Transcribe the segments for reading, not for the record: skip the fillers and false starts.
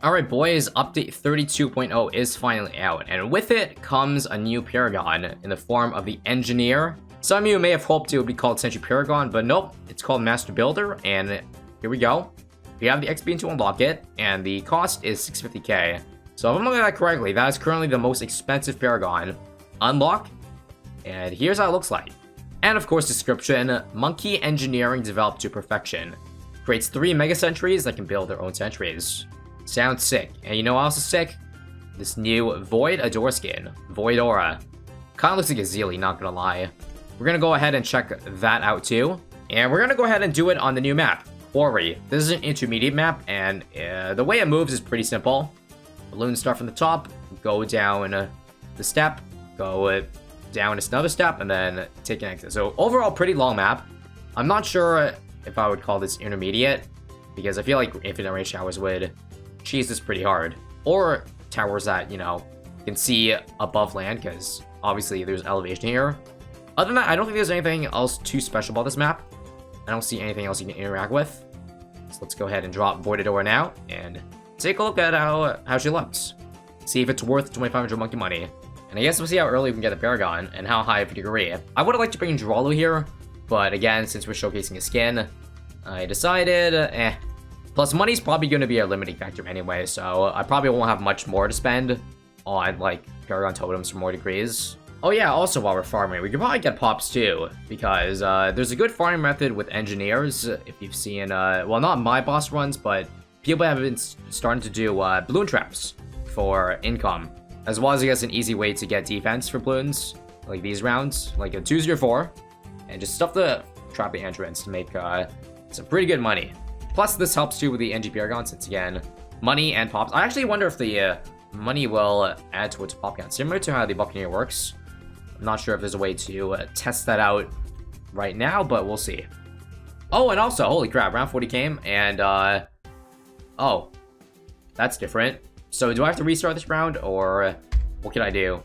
Alright boys, update 32.0 is finally out, and with it comes a new Paragon in the form of the Engineer. Some of you may have hoped it would be called Sentry Paragon, but nope, it's called Master Builder, and here we go. We have the XP to unlock it, and the cost is 650k. So if I'm looking at that correctly, that is currently the most expensive Paragon. Unlock, and here's how it looks like. And of course, description, Monkey Engineering developed to perfection. Creates 3 Mega Sentries that can build their own sentries. Sounds sick. And you know what else is sick? This new Void Adora skin. Void Aura. Kinda looks like a Zealy, not gonna lie. We're gonna go ahead and check that out too. And we're gonna go ahead and do it on the new map, Quarry. This is an intermediate map, and the way it moves is pretty simple. Balloons start from the top, go down the step, go down another step, and then take an exit. So overall, pretty long map. I'm not sure if I would call this intermediate, because I feel like Infinite Range Towers would cheese this pretty hard. Or towers that, you know, can see above land, because obviously there's elevation here. Other than that, I don't think there's anything else too special about this map. I don't see anything else you can interact with. So let's go ahead and drop Voidadora now, and take a look at how she looks. See if it's worth 2500 monkey money. And I guess we'll see how early we can get the Paragon, and how high of a degree. I would have liked to bring Drolu here, but again, since we're showcasing a skin, I decided, Plus, money's probably going to be a limiting factor anyway, so I probably won't have much more to spend on, like, Paragon totems for more degrees. Oh yeah, also while we're farming, we could probably get pops too, because there's a good farming method with engineers, if you've seen, well, not my boss runs, but people have been starting to do balloon traps for income, as well as, I guess, an easy way to get defense for balloons, like these rounds, like a 204, and just stuff the trapping entrance to make some pretty good money. Plus, this helps too with the NG Paragon, since again, money and pops. I actually wonder if the money will add towards pop count, similar to how the Buccaneer works. I'm not sure if there's a way to test that out right now, but we'll see. Oh, and also, holy crap, round 40 came, and oh, that's different. So do I have to restart this round, or what can I do?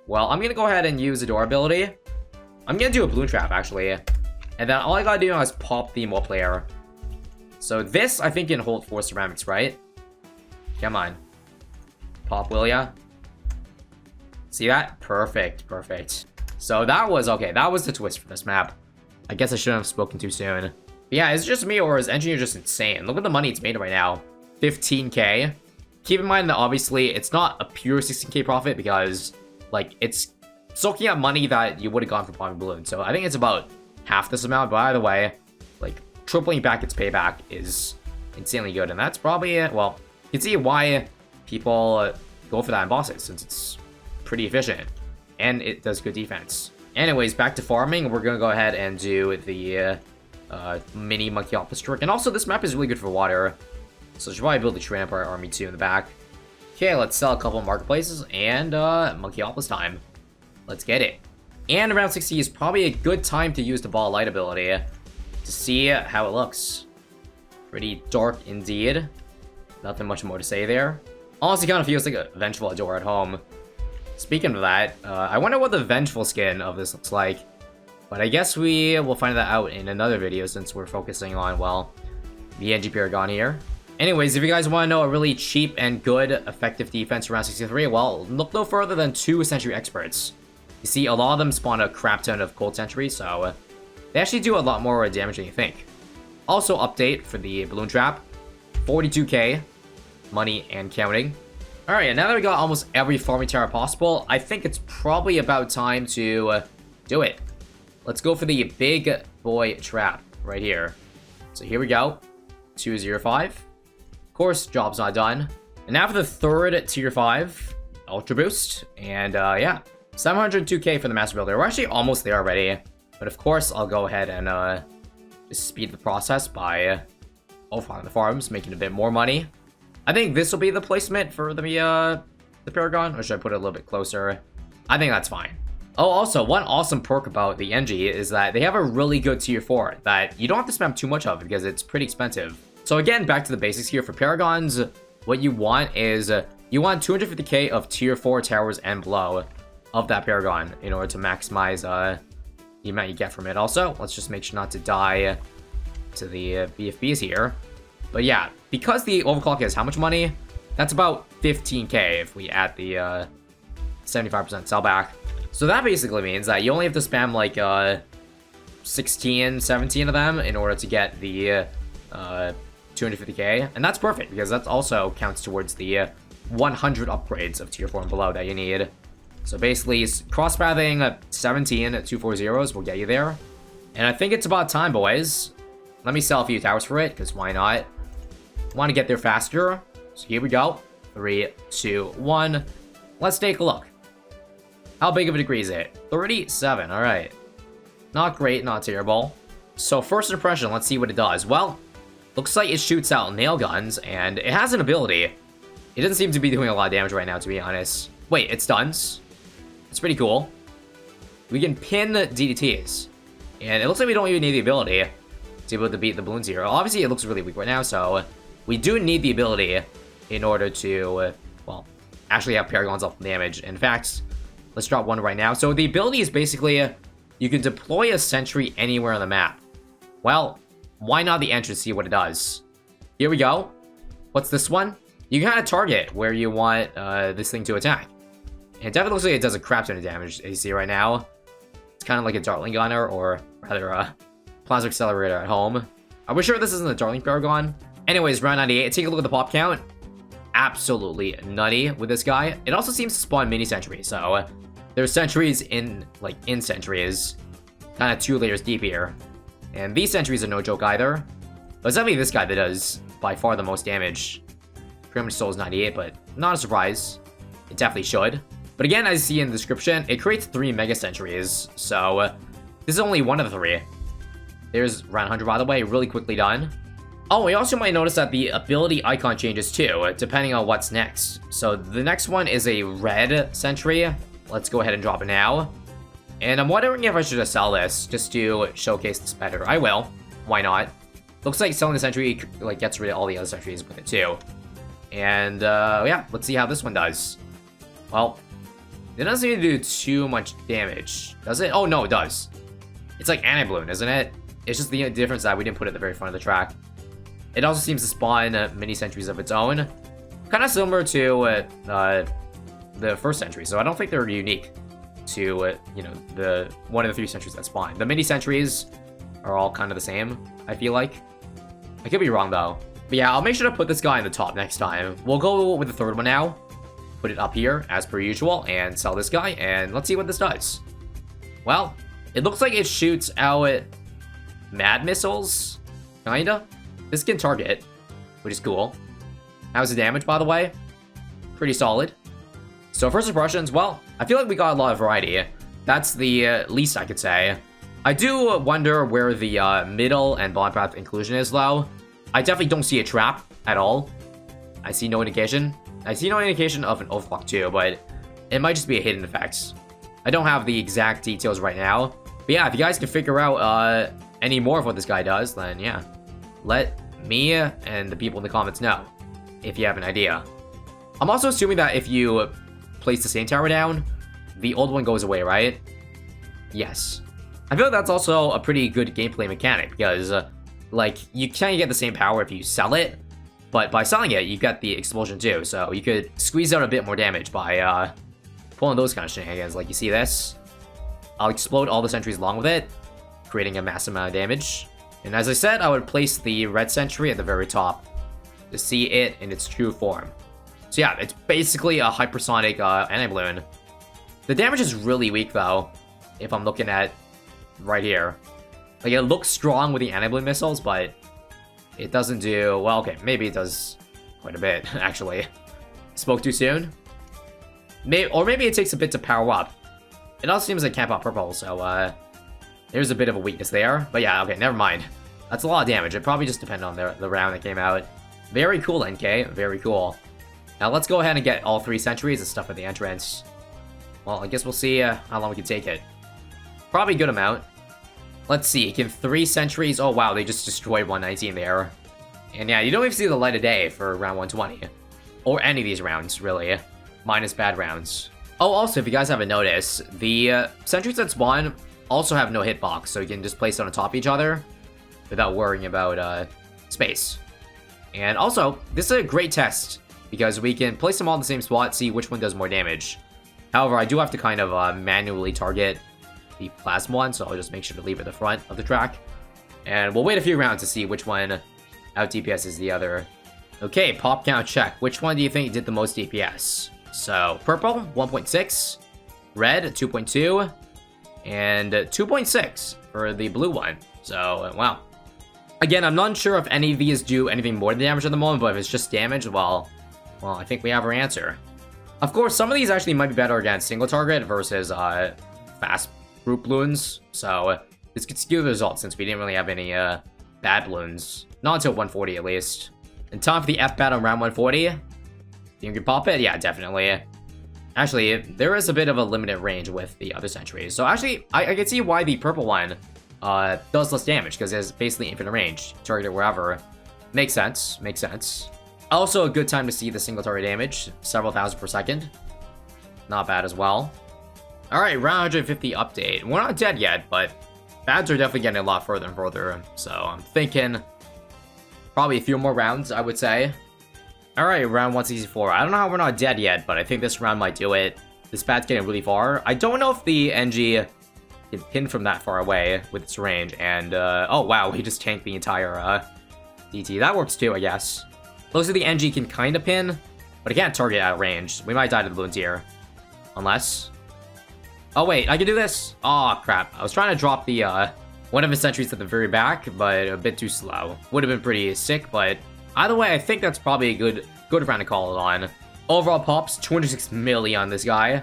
Well, I'm gonna go ahead and use the door ability. I'm gonna do a balloon trap, actually. And then all I gotta do now is pop the multiplayer. So this, I think, can hold 4 ceramics, right? Come on. Pop, will ya? See that? Perfect, perfect. So that was, okay, that was the twist for this map. I guess I shouldn't have spoken too soon. But yeah, is it just me, or is Engineer just insane? Look at the money it's made right now. 15k. Keep in mind that obviously it's not a pure 16k profit, because like it's soaking up money that you would have gone for popping balloons. So I think it's about half this amount, but either way, like tripling back its payback is insanely good. And that's probably it. Well, you can see why people go for that in bosses, since it's pretty efficient and it does good defense. Anyways, back to farming. We're gonna go ahead and do the mini Monkey trick. And also, this map is really good for water, so I should probably build the Trampire army too in the back. Okay, let's sell a couple of marketplaces, and Monkey time. Let's get it. And around 60 is probably a good time to use the Ball of Light ability to see how it looks. Pretty dark indeed. Nothing much more to say there. Honestly, kind of feels like a Vengeful Adora at home. Speaking of that, I wonder what the Vengeful skin of this looks like. But I guess we will find that out in another video, since we're focusing on, well, the NG Paragon here. Anyways, if you guys want to know a really cheap and good effective defense around 63, well, look no further than 2 Sentry Experts. You see, a lot of them spawn a crap ton of Cold Sentry, so they actually do a lot more damage than you think. Also, update for the Balloon Trap, 42k, money and counting. Alright, and now that we got almost every farming tower possible, I think it's probably about time to do it. Let's go for the big boy trap right here. So here we go, 205. Of course, job's not done. And now for the third tier 5 Ultra Boost, and yeah, 702k for the Master Builder. We're actually almost there already, but of course, I'll go ahead and just speed the process by overfarming the farms, making a bit more money. I think this will be the placement for the Paragon, or should I put it a little bit closer? I think that's fine. Oh, also, one awesome perk about the NG is that they have a really good tier 4 that you don't have to spam too much of, because it's pretty expensive. So again, back to the basics here. For Paragons, what you want is, you want 250k of tier 4 towers and below of that Paragon in order to maximize the amount you get from it. Also, let's just make sure not to die to the BFBs here. But yeah, because the overclock has how much money? That's about 15k if we add the 75% sell back. So that basically means that you only have to spam like 16, 17 of them in order to get the 250k, and that's perfect because that also counts towards the 100 upgrades of tier 4 and below that you need. So basically, cross-pathing 17 240s will get you there. And I think it's about time, boys. Let me sell a few towers for it, because why not? Want to get there faster. So here we go. 3, 2, 1. Let's take a look. How big of a degree is it? 37, alright. Not great, not terrible. So first impression, let's see what it does. Well, looks like it shoots out nail guns, and it has an ability. It doesn't seem to be doing a lot of damage right now, to be honest. Wait, it stuns? It's pretty cool. We can pin DDTs. And it looks like we don't even need the ability to be able to beat the balloons here. Obviously, it looks really weak right now, so we do need the ability in order to, well, actually have Paragons up damage. In fact, let's drop one right now. So the ability is basically, you can deploy a sentry anywhere on the map. Well, why not the entrance, see what it does? Here we go. What's this one? You can kind of target where you want this thing to attack. And it definitely looks like it does a crap ton of damage, as you see right now. It's kind of like a Dartling Gunner, or rather a Plasma Accelerator at home. Are we sure this isn't a Dartling Paragon? Anyways, round 98, take a look at the pop count. Absolutely nutty with this guy. It also seems to spawn mini sentries, so there's sentries in sentries. Kind of 2 layers deep here. And these sentries are no joke either. But it's definitely this guy that does by far the most damage. Pretty much Souls 98, but not a surprise. It definitely should. But again, as you see in the description, it creates 3 Mega Sentries, so this is only one of the 3. There's round 100, by the way, really quickly done. Oh, we also might notice that the ability icon changes too, depending on what's next. So the next one is a red sentry. Let's go ahead and drop it now. And I'm wondering if I should just sell this, just to showcase this better. I will. Why not? Looks like selling the sentry gets rid of all the other sentries with it too. And yeah, let's see how this one does. Well, it doesn't seem to do too much damage, does it? Oh, no, it does. It's like anti-balloon, isn't it? It's just the difference that we didn't put it at the very front of the track. It also seems to spawn mini sentries of its own. Kind of similar to the first sentry, so I don't think they're unique to, you know, the one of the 3 sentries that spawn. The mini sentries are all kind of the same, I feel like. I could be wrong, though. But yeah, I'll make sure to put this guy in the top next time. We'll go with the third one now. Put it up here, as per usual, and sell this guy, and let's see what this does. Well, it looks like it shoots out mad missiles, kinda. This can target, which is cool. How's the damage, by the way? Pretty solid. So first impressions, well, I feel like we got a lot of variety. That's the least I could say. I do wonder where the middle and bottom path inclusion is, though. I definitely don't see a trap at all. I see no indication. I see no indication of an overclock too, but it might just be a hidden effect. I don't have the exact details right now. But yeah, if you guys can figure out any more of what this guy does, then yeah, let me and the people in the comments know if you have an idea. I'm also assuming that if you place the same tower down, the old one goes away, right? Yes. I feel like that's also a pretty good gameplay mechanic because, like, you can't get the same power if you sell it. But by selling it, you get the explosion too, so you could squeeze out a bit more damage by pulling those kind of shenanigans. Like, you see this? I'll explode all the sentries along with it, creating a massive amount of damage. And as I said, I would place the red sentry at the very top to see it in its true form. So yeah, it's basically a hypersonic anti-balloon. The damage is really weak though, if I'm looking at right here. Like, it looks strong with the anti-balloon missiles, but it doesn't do... Well, okay, maybe it does quite a bit, actually. Spoke too soon? Or maybe it takes a bit to power up. It also seems like Camp Out Purple, so there's a bit of a weakness there. But yeah, okay, never mind. That's a lot of damage. It probably just depended on the round that came out. Very cool, NK. Very cool. Now let's go ahead and get all 3 sentries and stuff at the entrance. Well, I guess we'll see how long we can take it. Probably a good amount. Let's see, can 3 sentries... Oh, wow, they just destroyed 119 there. And yeah, you don't even see the light of day for round 120. Or any of these rounds, really. Minus bad rounds. Oh, also, if you guys haven't noticed, the sentries that spawn also have no hitbox, so you can just place it on top of each other without worrying about space. And also, this is a great test because we can place them all in the same spot, see which one does more damage. However, I do have to kind of manually target the plasma one, so I'll just make sure to leave it at the front of the track. And we'll wait a few rounds to see which one out DPS the other. Okay, pop count check. Which one do you think did the most DPS? So, purple, 1.6. Red, 2.2. And 2.6 for the blue one. So, wow. Again, I'm not sure if any of these do anything more than damage at the moment, but if it's just damage, well, I think we have our answer. Of course, some of these actually might be better against single target versus fast group balloons. So, this could skew the results since we didn't really have any bad balloons. Not until 140 at least. And time for the F battle round 140. Think you can pop it? Yeah, definitely. Actually, there is a bit of a limited range with the other sentries. So actually, I can see why the purple one does less damage, because it's basically infinite range. Target it wherever. Makes sense. Makes sense. Also a good time to see the single target damage. Several thousand per second. Not bad as well. Alright, round 150 update. We're not dead yet, but bads are definitely getting a lot further and further. So I'm thinking probably a few more rounds, I would say. Alright, round 164. I don't know how we're not dead yet, but I think this round might do it. This bat's getting really far. I don't know if the NG can pin from that far away with its range. And, oh wow, we just tanked the entire DT. That works too, I guess. Looks like the NG can kind of pin, but it can't target at range. We might die to the balloons here. Unless... Oh wait, I can do this? Aw, crap. I was trying to drop the, one of his sentries at the very back, but a bit too slow. Would have been pretty sick, but either way, I think that's probably a good round to call it on. Overall pops, 206 million on this guy.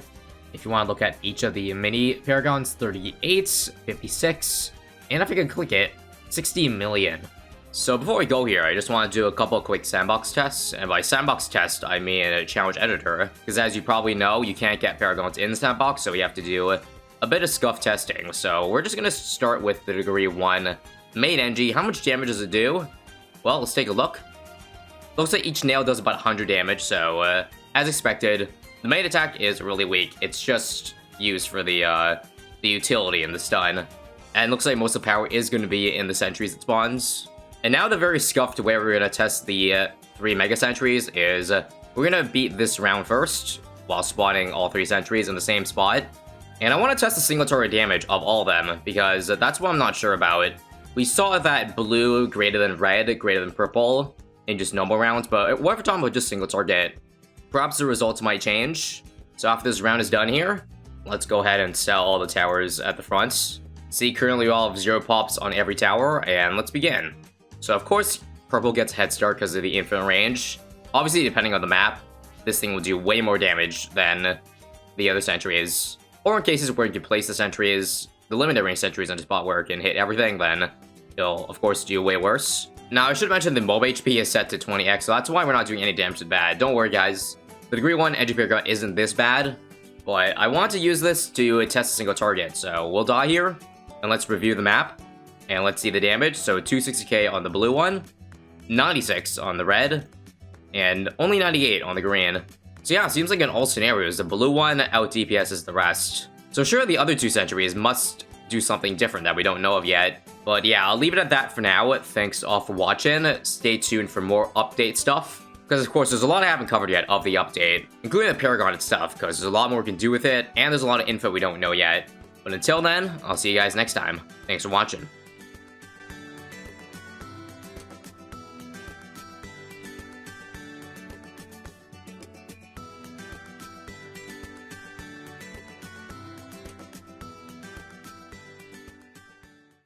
If you want to look at each of the mini Paragons, 38, 56, and if I can click it, 60 million. So before we go here, I just want to do a couple of quick sandbox tests, and by sandbox test, I mean a challenge editor, because as you probably know, you can't get Paragons in the sandbox, so we have to do a bit of scuff testing. So we're just going to start with the degree 1 main NG. How much damage does it do? Well, let's take a look. Looks like each nail does about 100 damage, so as expected, the main attack is really weak. It's just used for the utility and the stun. And looks like most of the power is going to be in the sentries it spawns. And now the very scuffed way we're going to test the 3 mega sentries is we're going to beat this round first while spawning all 3 sentries in the same spot. And I want to test the single target damage of all of them because that's what I'm not sure about. We saw that blue greater than red, greater than purple in just normal rounds, but what if we're talking about just single target? Perhaps the results might change. So after this round is done here, let's go ahead and sell all the towers at the front. See, currently we all have 0 pops on every tower, and let's begin. So of course, purple gets a head start because of the infinite range. Obviously, depending on the map, this thing will do way more damage than the other sentries. Or in cases where you can place the sentries, the limited range sentries on the spot where it can hit everything, then it'll of course do way worse. Now, I should mention the mob HP is set to 20x, so that's why we're not doing any damage to bad. Don't worry, guys. The degree 1 NG Paragon isn't this bad, but I want to use this to test a single target, so we'll die here, and let's review the map. And let's see the damage. So 260k on the blue one, 96 on the red, and only 98 on the green. So yeah, it seems like in all scenarios, the blue one out DPSs the rest. So sure, the other 2 sentries must do something different that we don't know of yet. But yeah, I'll leave it at that for now. Thanks all for watching. Stay tuned for more update stuff. Because of course, there's a lot I haven't covered yet of the update, including the Paragon itself, because there's a lot more we can do with it, and there's a lot of info we don't know yet. But until then, I'll see you guys next time. Thanks for watching.